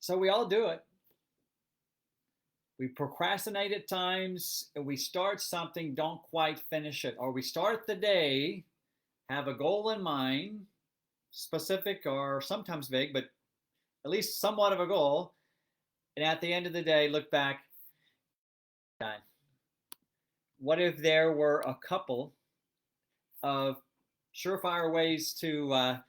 So we all do it. We procrastinate at times, and we start something, don't quite finish it, or we start the day, have a goal in mind, specific or sometimes vague, but at least somewhat of a goal, and at the end of the day, look back. What if there were a couple of surefire ways to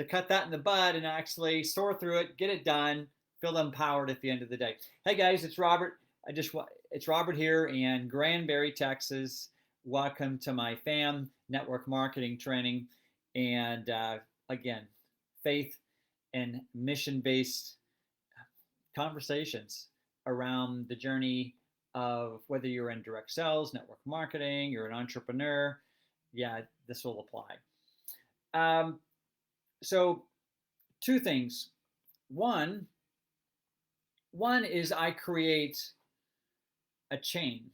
cut that in the bud and actually sort through it, get it done, feel empowered at the end of the day? Hey guys, it's Robert. It's Robert here in Granbury, Texas. Welcome to my FAM network marketing training, and again, faith and mission based conversations around the journey of whether you're in direct sales, network marketing, you're an entrepreneur. Yeah, this will apply. Um, so, two things. One, one is I create a chain.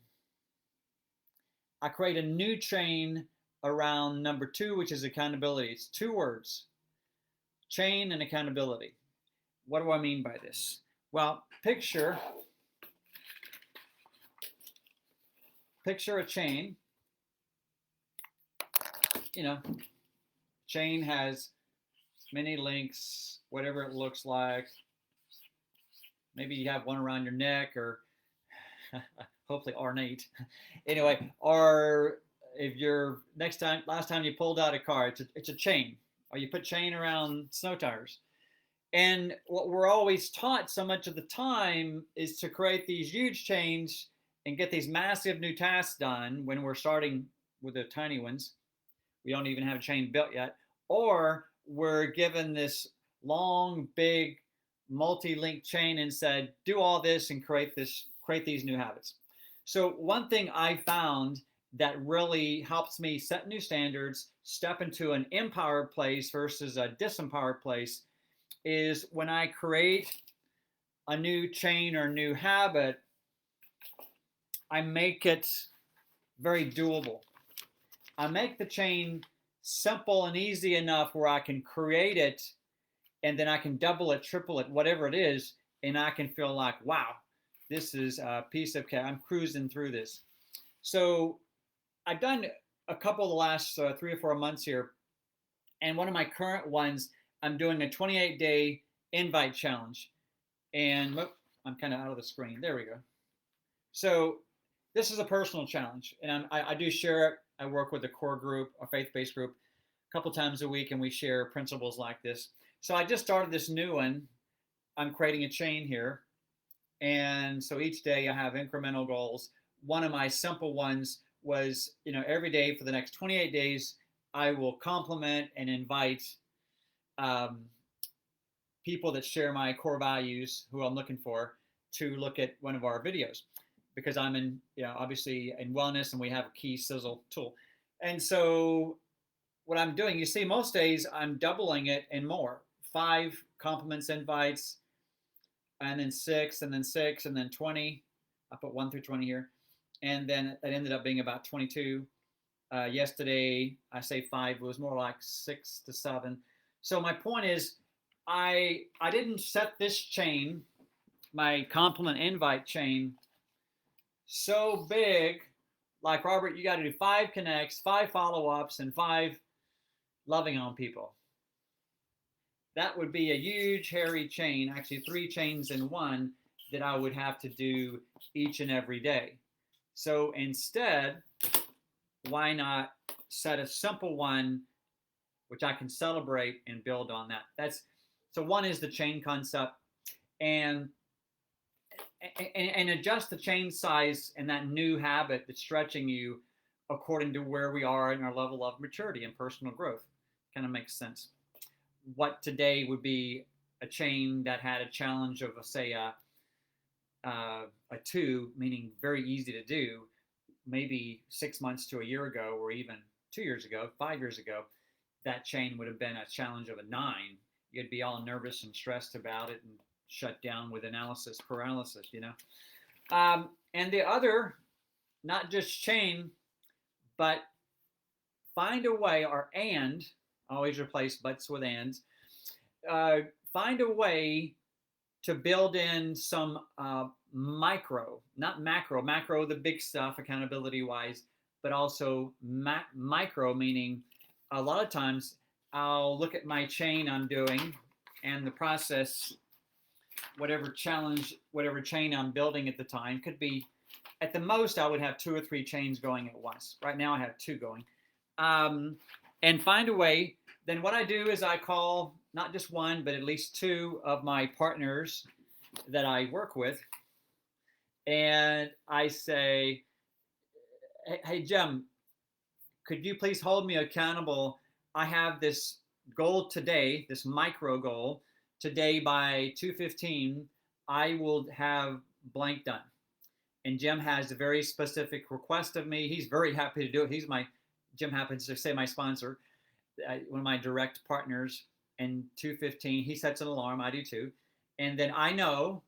I create a new chain around number two, which is accountability. It's two words: chain and accountability. What do I mean by this? Well, picture a chain. You know, chain has many links, whatever it looks like. Maybe you have one around your neck, or hopefully ornate. Anyway, or if you're last time you pulled out a car, it's a chain, or you put chain around snow tires. And what we're always taught so much of the time is to create these huge chains and get these massive new tasks done when we're starting with the tiny ones. We don't even have a chain built yet. Or we're given this long, big, multi-link chain and said, do all this and create these new habits. So one thing I found that really helps me set new standards, step into an empowered place versus a disempowered place, is when I create a new chain or new habit, I make it very doable. I make the chain simple and easy enough where I can create it, and then I can double it, triple it, whatever it is, and I can feel like, wow, this is a piece of cake. I'm cruising through this. So I've done a couple of the last 3 or 4 months here, and one of my current ones, I'm doing a 28-day invite challenge. And I'm kind of out of the screen. There we go. So this is a personal challenge, and I do share it. I work with a core group, a faith-based group, a couple times a week, and we share principles like this. So I just started this new one. I'm creating a chain here, and so each day I have incremental goals. One of my simple ones was, every day for the next 28 days, I will compliment and invite um, people that share my core values, who I'm looking for, to look at one of our videos, because I'm in, obviously in wellness, and we have a key sizzle tool. And so what I'm doing, you see, most days I'm doubling it and more. 5 compliments, invites, and then 6, and then 6, and then 20. I put 1 through 20 here. And then it ended up being about 22. Yesterday, I say 5, it was more like 6 to 7. So my point is, I didn't set this chain, my compliment invite chain, so big, like, Robert, you got to do 5 connects, 5 follow-ups, and 5 loving on people. That would be a huge, hairy chain, actually 3 chains in one, that I would have to do each and every day. So instead, why not set a simple one, which I can celebrate and build on that? So one is the chain concept, and adjust the chain size and that new habit that's stretching you according to where we are in our level of maturity and personal growth. Kind of makes sense. What today would be a chain that had a challenge of, say, a 2, meaning very easy to do, maybe 6 months to a year ago, or even 2 years ago, 5 years ago, that chain would have been a challenge of a 9. You'd be all nervous and stressed about it and shut down with analysis paralysis, and the other, not just chain, but find a way, or and, always replace buts with ands, find a way to build in some micro, not macro, the big stuff accountability wise, but also micro, meaning a lot of times I'll look at my chain I'm doing and the process, whatever challenge, whatever chain I'm building at the time. Could be, at the most, I would have 2 or 3 chains going at once. Right now I have 2 going. And find a way. Then what I do is I call not just one, but at least 2 of my partners that I work with. And I say, hey, Jim, could you please hold me accountable? I have this goal today, this micro goal. Today by 2:15, I will have blank done. And Jim has a very specific request of me. He's very happy to do it. Jim happens to say my sponsor, one of my direct partners. And 2:15, he sets an alarm. I do too. And then I know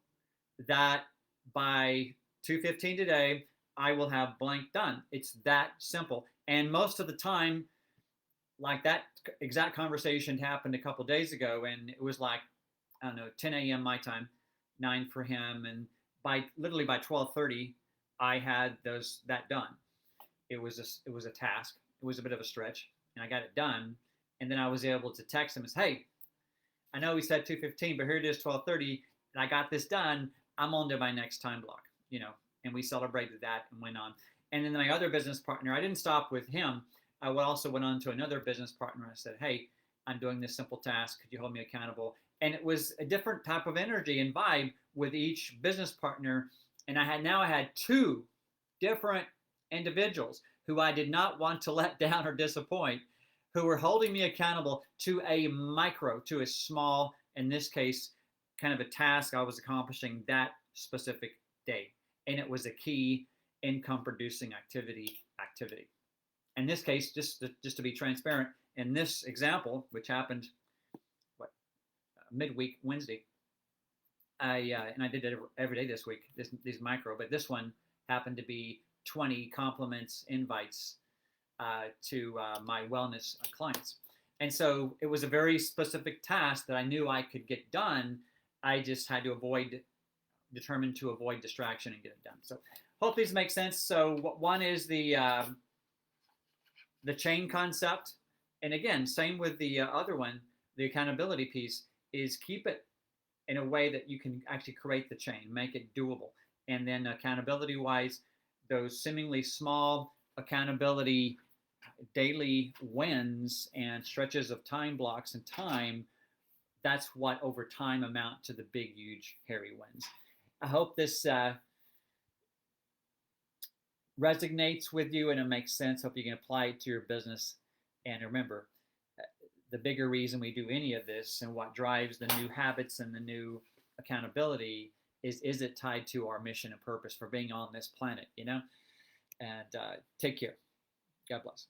that by 2:15 today, I will have blank done. It's that simple. And most of the time, like that exact conversation happened a couple days ago, and it was like, I don't know, 10 a.m. my time, 9 for him, and literally by 12:30, I had that done. It was a task. It was a bit of a stretch, and I got it done. And then I was able to text him and say, hey, I know we said 2:15, but here it is 12:30, and I got this done. I'm on to my next time block, and we celebrated that and went on. And then my other business partner, I didn't stop with him. I also went on to another business partner. I said, hey, I'm doing this simple task. Could you hold me accountable? And it was a different type of energy and vibe with each business partner. And I had 2 different individuals who I did not want to let down or disappoint, who were holding me accountable to to a small, in this case, kind of a task I was accomplishing that specific day. And it was a key income producing activity. In this case, just to be transparent, in this example, which happened midweek Wednesday, I did it every day this week. These micro, but this one happened to be 20 compliments invites to my wellness clients, and so it was a very specific task that I knew I could get done. I just had to determined to avoid distraction and get it done. So hope these make sense. So one is the chain concept, and again, same with the other one. The accountability piece is keep it in a way that you can actually create the chain, make it doable. And then accountability wise, those seemingly small accountability daily wins and stretches of time blocks and time, that's what over time amount to the big, huge, hairy wins. I hope this resonates with you and it makes sense. Hope you can apply it to your business. And remember, the bigger reason we do any of this and what drives the new habits and the new accountability is it tied to our mission and purpose for being on this planet, And take care. God bless.